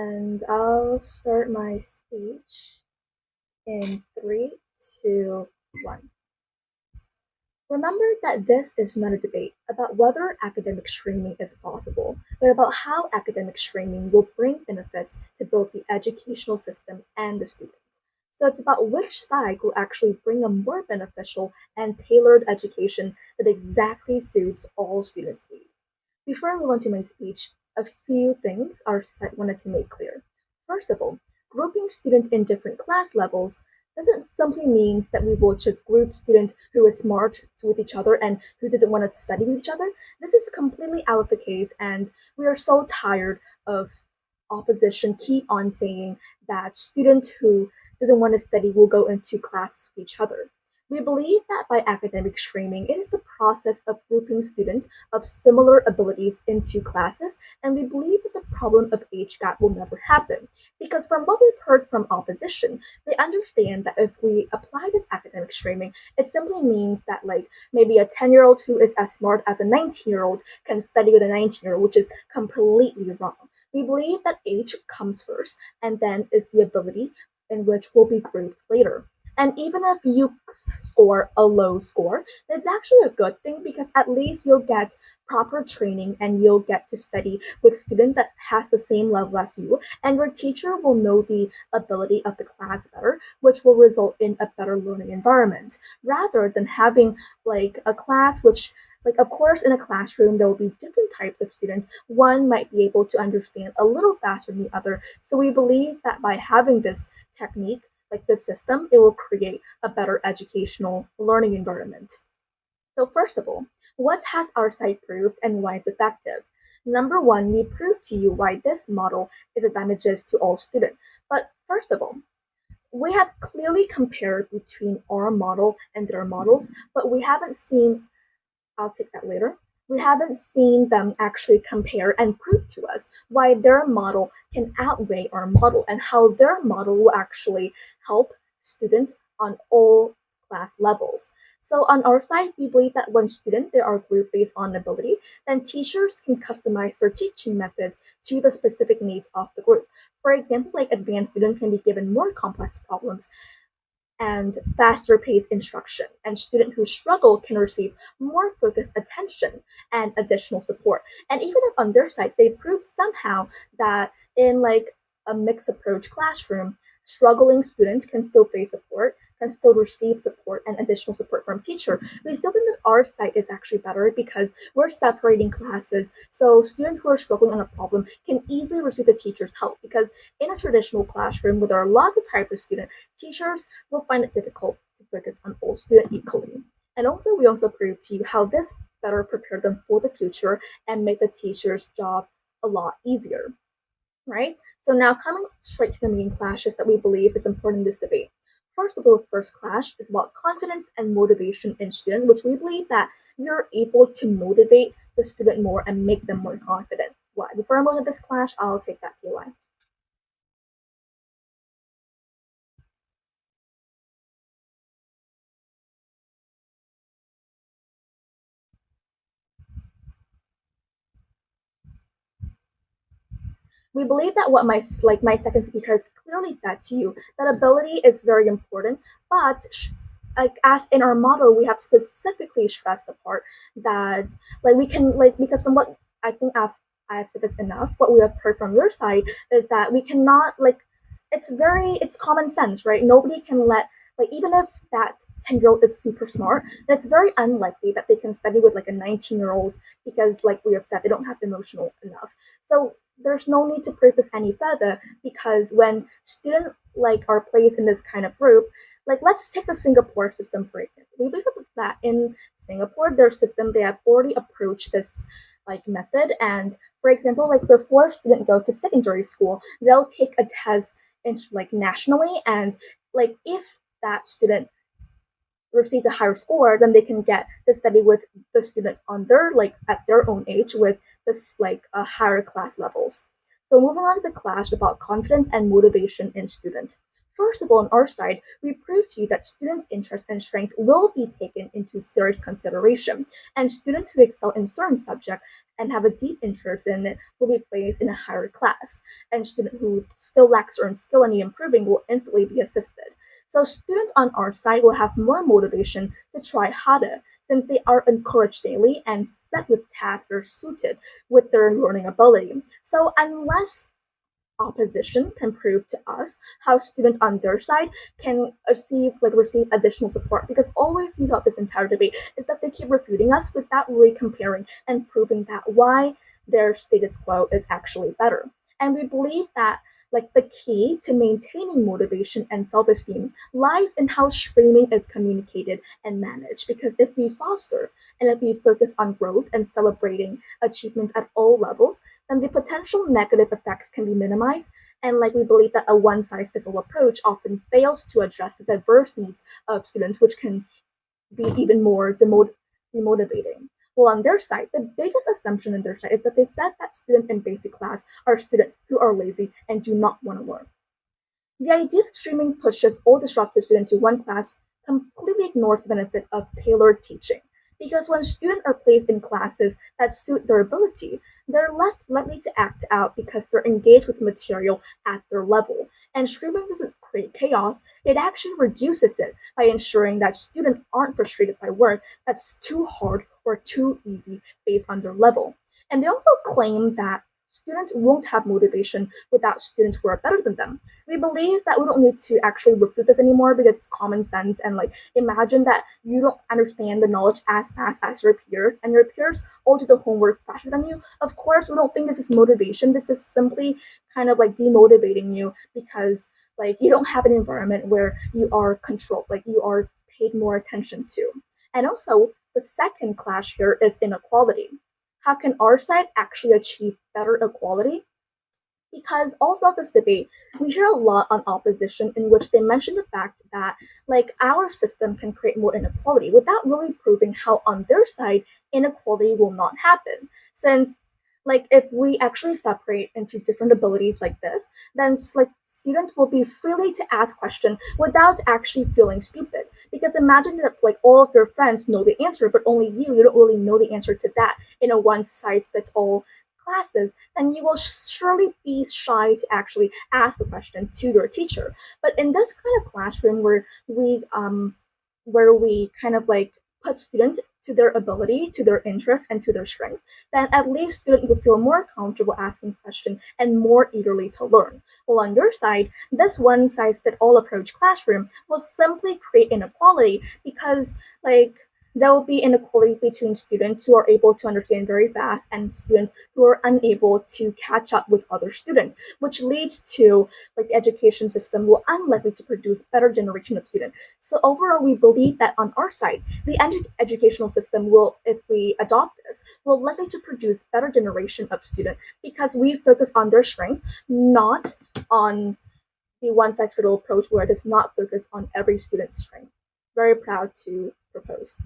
And I'll start my speech in three, two, one. Remember that this is not a debate about whether academic streaming is possible, but about how academic streaming will bring benefits to both the educational system and the student. So it's about which side will actually bring a more beneficial and tailored education that exactly suits all students' needs. Before I move on to my speech, a few things I wanted to make clear. First of all, grouping students in different class levels doesn't simply mean that we will just group students who is smart with each other and who doesn't want to study with each other. This is completely out of the case, and we are so tired of opposition keep on saying that students who doesn't want to study will go into classes with each other. We believe that by academic streaming, it is the process of grouping students of similar abilities into classes, and we believe that the problem of age gap will never happen. Because from what we've heard from opposition, they understand that if we apply this academic streaming, it simply means that like maybe a 10-year-old who is as smart as a 19-year-old can study with a 19-year-old, which is completely wrong. We believe that age comes first, and then is the ability in which will be grouped later. And even if you score a low score, that's actually a good thing because at least you'll get proper training and you'll get to study with a student that has the same level as you, and your teacher will know the ability of the class better, which will result in a better learning environment rather than having like a class which, like, of course, in a classroom there will be different types of students. One might be able to understand a little faster than the other, so we believe that by having this technique, like this system, it will create a better educational learning environment. So first of all, what has our site proved and why it's effective? Number one, we proved to you why this model is advantageous to all students. But first of all, we have clearly compared between our model and their models, but we haven't seen, I'll take that later. We haven't seen them actually compare and prove to us why their model can outweigh our model and how their model will actually help students on all class levels. So on our side, we believe that when students they are grouped based on ability, then teachers can customize their teaching methods to the specific needs of the group. For example, like advanced students can be given more complex problems and faster paced instruction, and students who struggle can receive more focused attention and additional support. And even if on their side they prove somehow that in like a mixed approach classroom, struggling students can still face support, can still receive support and additional support from teacher. We still think that our site is actually better because we're separating classes, so students who are struggling on a problem can easily receive the teacher's help. Because in a traditional classroom where there are lots of types of students, teachers will find it difficult to focus on all students equally. And also, we also prove to you how this better prepare them for the future and make the teacher's job a lot easier, right? So now coming straight to the main clashes that we believe is important in this debate. First of all, the first clash is about confidence and motivation in student, which we believe that you're able to motivate the student more and make them more confident. Why? Before I move to this clash, I'll take that POI. We believe that what my second speaker has clearly said to you, that ability is very important, but like as in our model we have specifically stressed the part that like we can like, because from what I think I've said this enough, what we have heard from your side is that we cannot like, it's common sense, right? Nobody can let, like, even if that 10-year-old is super smart, then it's very unlikely that they can study with like a 19-year-old, because like we have said, they don't have emotional enough. So there's no need to prove this any further, because when students like are placed in this kind of group, like let's take the Singapore system for example. We believe that in Singapore, their system, they have already approached this like method. And for example, like before students go to secondary school, they'll take a test in like nationally, and like if that student receives a higher score, then they can get to study with the student on their like at their own age with this like higher class levels. So moving on to the class about confidence and motivation in students. First of all, on our side, we prove to you that students' interest and strength will be taken into serious consideration, and students who excel in certain subject and have a deep interest in it will be placed in a higher class, and students who still lack certain skill and need improving will instantly be assisted. So students on our side will have more motivation to try harder since they are encouraged daily and set with tasks that are suited with their learning ability. So unless opposition can prove to us how students on their side can receive additional support, because always throughout this entire debate is that they keep refuting us without really comparing and proving that why their status quo is actually better. And we believe that the key to maintaining motivation and self-esteem lies in how streaming is communicated and managed, because if we foster and if we focus on growth and celebrating achievements at all levels, then the potential negative effects can be minimized. And we believe that a one size fits all approach often fails to address the diverse needs of students, which can be even more demotivating. Well, on their side, the biggest assumption on their side is that they said that students in basic class are students who are lazy and do not want to learn. The idea that streaming pushes all disruptive students to one class completely ignores the benefit of tailored teaching. Because when students are placed in classes that suit their ability, they're less likely to act out because they're engaged with the material at their level. And streaming doesn't create chaos, it actually reduces it by ensuring that students aren't frustrated by work that's too hard or too easy based on their level. And they also claim that students won't have motivation without students who are better than them. We believe that we don't need to actually refute this anymore because it's common sense, and imagine that you don't understand the knowledge as fast as your peers and your peers all do the homework faster than you. Of course, we don't think this is motivation. This is simply kind of demotivating you because you don't have an environment where you are controlled, you are paid more attention to. And also the second clash here is inequality. How can our side actually achieve better equality? Because all throughout this debate, we hear a lot on opposition in which they mention the fact that our system can create more inequality without really proving how on their side inequality will not happen. Since if we actually separate into different abilities like this, then students will be freely to ask questions without actually feeling stupid. Because imagine that all of your friends know the answer, but only you don't really know the answer to that in a one size fits all classes, then you will surely be shy to actually ask the question to your teacher. But in this kind of classroom where we kind of put students to their ability, to their interest, and to their strength, then at least students will feel more comfortable asking questions and more eagerly to learn. Well, on your side, this one size fit all approach classroom will simply create inequality because there will be inequality between students who are able to understand very fast and students who are unable to catch up with other students, which leads to the education system will unlikely to produce better generation of students. So overall, we believe that on our side, the educational system will, if we adopt this, will likely to produce better generation of students because we focus on their strength, not on the one size fits all approach where it does not focus on every student's strength. Very proud to propose.